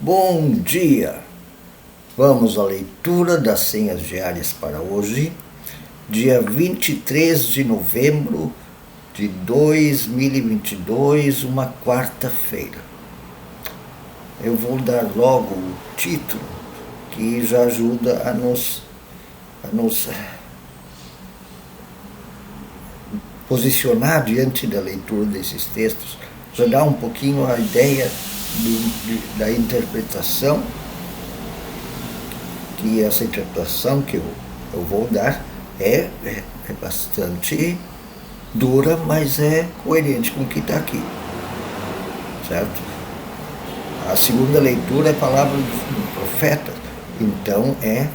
Bom dia! Vamos à leitura das senhas diárias para hoje, dia 23 de novembro de 2022, uma quarta-feira. Eu vou dar logo o título, que já ajuda a nos posicionar diante da leitura desses textos, já dá um pouquinho a ideia da interpretação, que essa interpretação que eu vou dar é bastante dura, mas é coerente com o que está aqui, certo? A segunda leitura é palavra do profeta, então é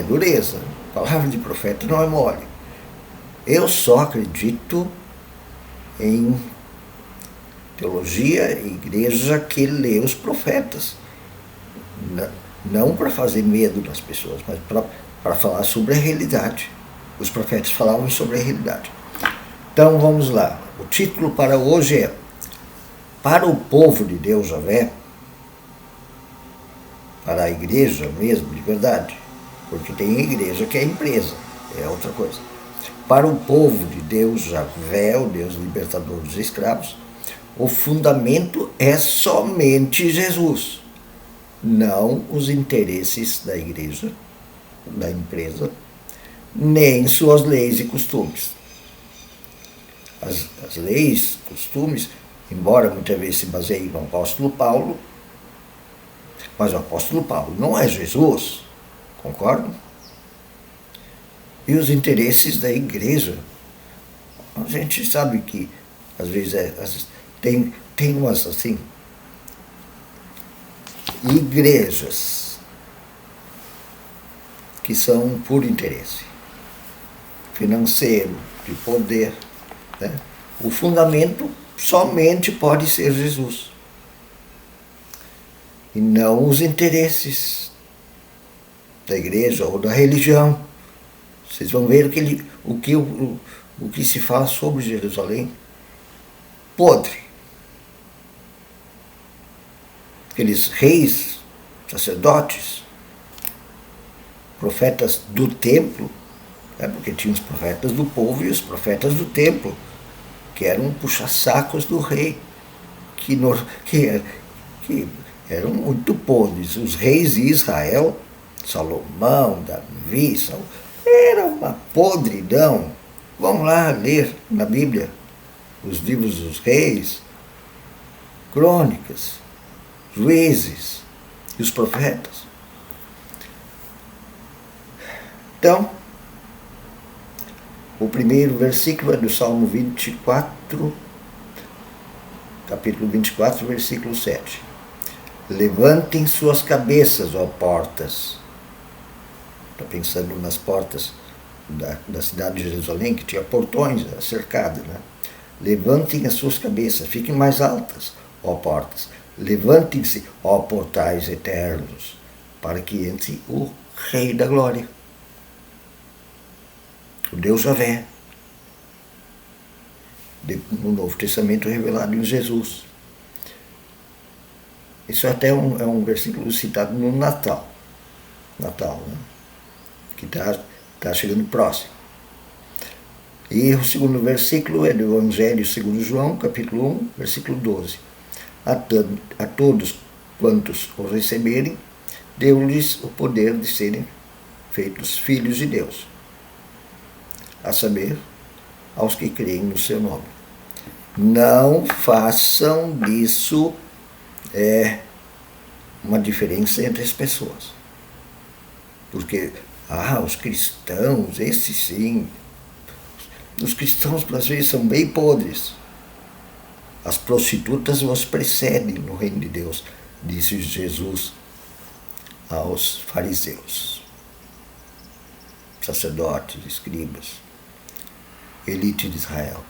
dureza. Palavra de profeta não é mole. Eu só acredito em teologia e igreja que lê os profetas. Não para fazer medo nas pessoas, mas para falar sobre a realidade. Os profetas falavam sobre a realidade. Então vamos lá. O título para hoje é: para o povo de Deus Javé, para a igreja mesmo, de verdade, porque tem igreja que é empresa, é outra coisa. Para o povo de Deus Javé, o Deus libertador dos escravos, o fundamento é somente Jesus, não os interesses da igreja, da empresa, nem suas leis e costumes. As leis, costumes, embora muitas vezes se baseiem no apóstolo Paulo, mas o apóstolo Paulo não é Jesus, concordam? E os interesses da igreja, a gente sabe que às vezes tem umas assim, igrejas que são por interesse financeiro, de poder, né? O fundamento somente pode ser Jesus e não os interesses da igreja ou da religião. Vocês vão ver o que se fala sobre Jerusalém podre. Aqueles reis, sacerdotes, profetas do templo, porque tinha os profetas do povo e os profetas do templo, que eram puxa-sacos do rei, que eram muito podres. Os reis de Israel, Salomão, Davi, era uma podridão. Vamos lá ler na Bíblia os livros dos reis, crônicas, juízes e os profetas. Então, o primeiro versículo é do Salmo 24, capítulo 24, versículo 7. Levantem suas cabeças, ó portas. Está pensando nas portas da cidade de Jerusalém, que tinha portões cercados, né? Levantem as suas cabeças, fiquem mais altas, ó portas. Levantem-se, ó portais eternos, para que entre o Rei da Glória, o Deus Javé, no Novo Testamento revelado em Jesus. Isso até é um versículo citado no Natal, né? Que está chegando próximo. E o segundo versículo é do Evangelho segundo João, capítulo 1, versículo 12. A todos quantos o receberem, deu-lhes o poder de serem feitos filhos de Deus, a saber, aos que creem no seu nome. Não façam disso uma diferença entre as pessoas. Porque, os cristãos, esses sim, os cristãos às vezes são bem podres. As prostitutas os precedem no reino de Deus, disse Jesus aos fariseus, sacerdotes, escribas, elite de Israel,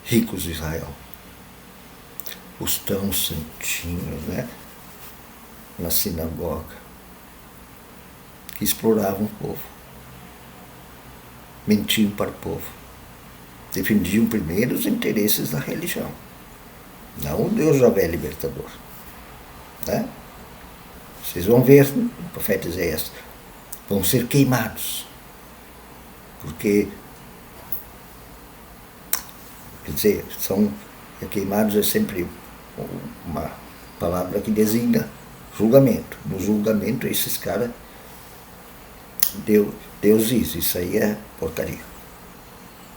ricos de Israel, os tão santinhos, né, na sinagoga, que exploravam o povo, mentiam para o povo, defendiam primeiro os interesses da religião, não o Deus Javé libertador, né? Vocês vão ver, o profeta Isaías, vão ser queimados. Porque, quer dizer, queimados é sempre uma palavra que designa julgamento. No julgamento, esses caras, Deus diz, isso aí é porcaria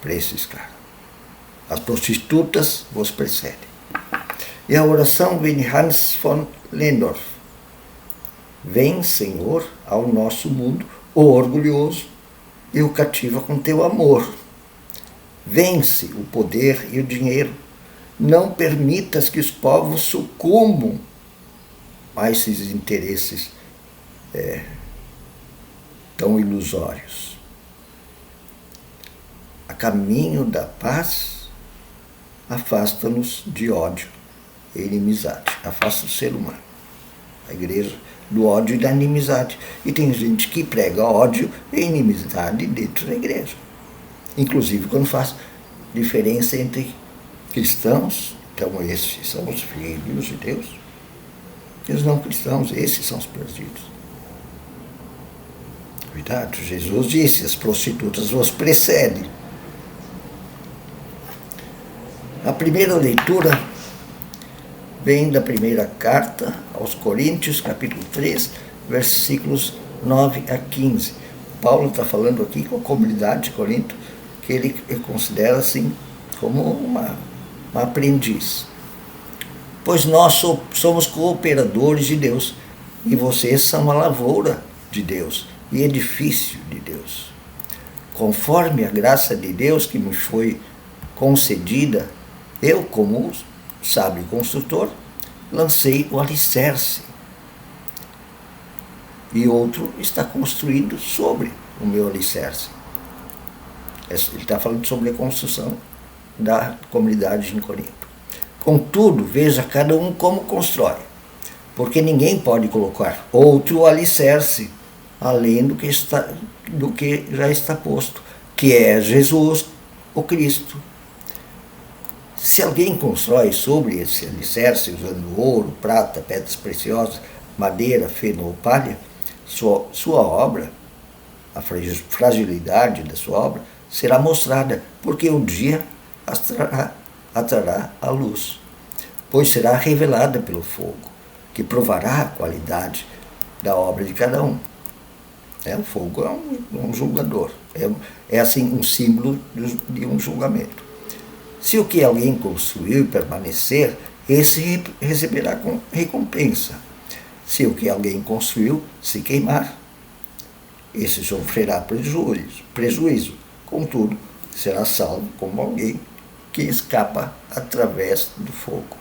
para esses caras. As prostitutas vos precedem. E a oração vem de Hans von Lehndorff. Vem, Senhor, ao nosso mundo, o orgulhoso, e o cativa com teu amor. Vence o poder e o dinheiro. Não permitas que os povos sucumbam a esses interesses tão ilusórios. A caminho da paz, afasta-nos de ódio e inimizade. Afasta o ser humano, a igreja, do ódio e da inimizade. E tem gente que prega ódio e inimizade dentro da igreja. Inclusive quando faz diferença entre cristãos, então esses são os filhos de Deus, e os não cristãos, esses são os perdidos. Cuidado, Jesus disse, as prostitutas vos precedem. A primeira leitura vem da primeira carta aos Coríntios, capítulo 3, versículos 9 a 15. Paulo está falando aqui com a comunidade de Corinto, que ele considera assim como uma aprendiz. Pois nós somos cooperadores de Deus, e vocês são a lavoura de Deus, e edifício de Deus. Conforme a graça de Deus que me foi concedida, eu, como sábio construtor, lancei o alicerce, e outro está construindo sobre o meu alicerce. Ele está falando sobre a construção da comunidade em Corinto. Contudo, veja cada um como constrói, porque ninguém pode colocar outro alicerce além do que já está posto, que é Jesus, o Cristo. Se alguém constrói sobre esse alicerce, usando ouro, prata, pedras preciosas, madeira, feno ou palha, sua obra, a fragilidade da sua obra, será mostrada, porque um dia atrará a luz, pois será revelada pelo fogo, que provará a qualidade da obra de cada um. O fogo é um julgador, é assim um símbolo de um julgamento. Se o que alguém construiu permanecer, esse receberá recompensa. Se o que alguém construiu se queimar, esse sofrerá prejuízo. Contudo, será salvo como alguém que escapa através do fogo.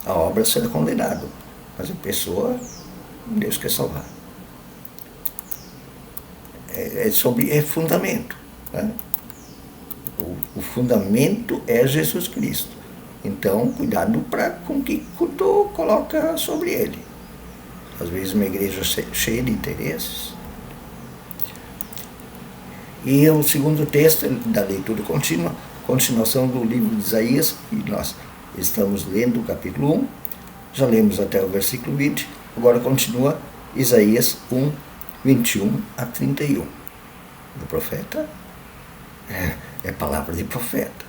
A obra será condenada, mas a pessoa, Deus quer salvar. É fundamento, né? O fundamento é Jesus Cristo. Então, cuidado com o que tu coloca sobre ele. Às vezes uma igreja cheia de interesses. E o segundo texto da leitura contínua, continuação do livro de Isaías, e nós estamos lendo o capítulo 1, já lemos até o versículo 20, agora continua Isaías 1, 21 a 31. O profeta é palavra de profeta.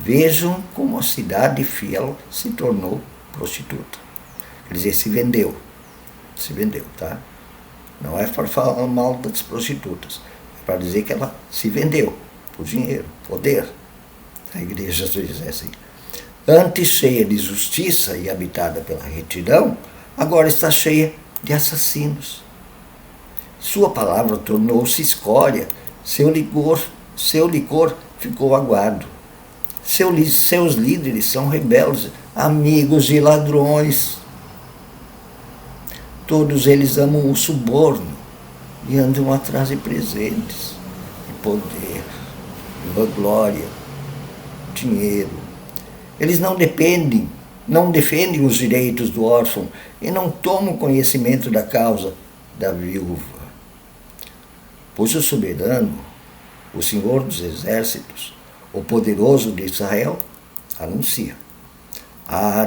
Vejam como a cidade fiel se tornou prostituta. Quer dizer, se vendeu, tá? Não é para falar mal das prostitutas, é para dizer que ela se vendeu por dinheiro, poder. A igreja diz assim. Antes cheia de justiça e habitada pela retidão, agora está cheia de assassinos. Sua palavra tornou-se escória, seu licor ficou aguado. Seus líderes são rebeldes, amigos de ladrões. Todos eles amam o suborno e andam atrás de presentes, de poder, de vanglória, dinheiro. Eles não defendem os direitos do órfão e não tomam conhecimento da causa da viúva. Pois o soberano, o Senhor dos exércitos, o poderoso de Israel, anuncia: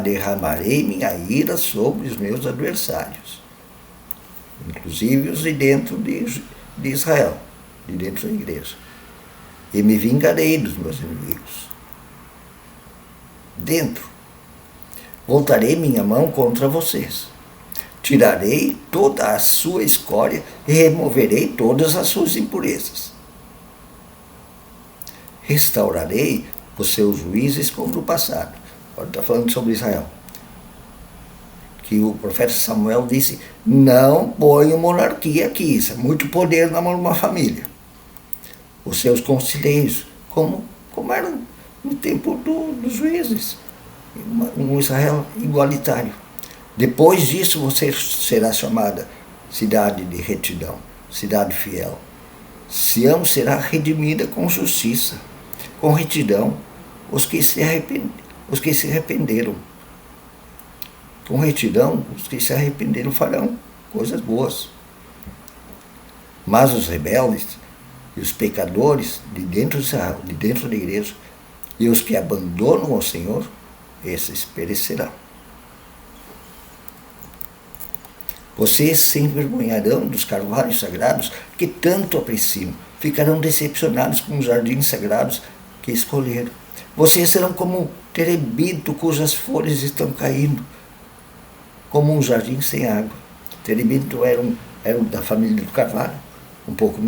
derramarei minha ira sobre os meus adversários, inclusive os de dentro de Israel, de dentro da igreja. E me vingarei dos meus inimigos. Dentro. Voltarei minha mão contra vocês. Tirarei toda a sua escória e removerei todas as suas impurezas. Restaurarei os seus juízes como no passado. Agora está falando sobre Israel. Que o profeta Samuel disse, não ponham monarquia aqui, isso é muito poder na mão de uma família. Os seus conselheiros, como eram no tempo dos juízes, um Israel igualitário. Depois disso você será chamada cidade de retidão, cidade fiel. Sião será redimida com justiça, com retidão, os que se arrependeram. Com retidão, os que se arrependeram farão coisas boas. Mas os rebeldes e os pecadores de dentro de Israel, de dentro da igreja, e os que abandonam o Senhor, esses perecerão. Vocês se envergonharão dos carvalhos sagrados que tanto apreciam, ficarão decepcionados com os jardins sagrados que escolheram. Vocês serão como um terebinto cujas folhas estão caindo, como um jardim sem água. Terebinto era da família do carvalho, um pouco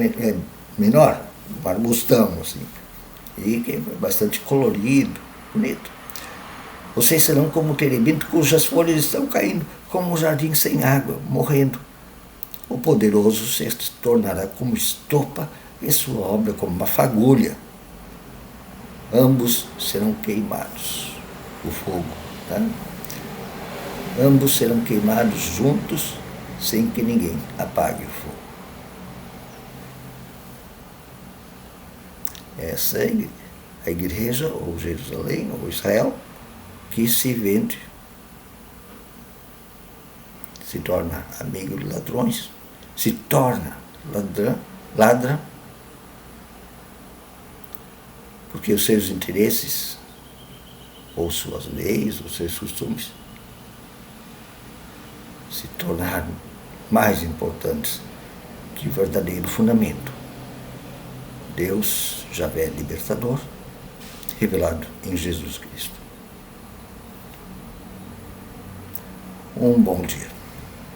menor, um arbustão, assim, e que é bastante colorido, bonito. Vocês serão como um terebinto cujas folhas estão caindo, como um jardim sem água, morrendo. O poderoso se tornará como estopa e sua obra como uma fagulha. Ambos serão queimados. O fogo, tá? Ambos serão queimados juntos, sem que ninguém apague o fogo. Essa é a igreja, ou Jerusalém, ou Israel, que se vende, se torna amigo de ladrões, se torna ladra, porque os seus interesses, ou suas leis, ou seus costumes, se tornaram mais importantes que o verdadeiro fundamento. Deus, Javé libertador, revelado em Jesus Cristo. Um bom dia.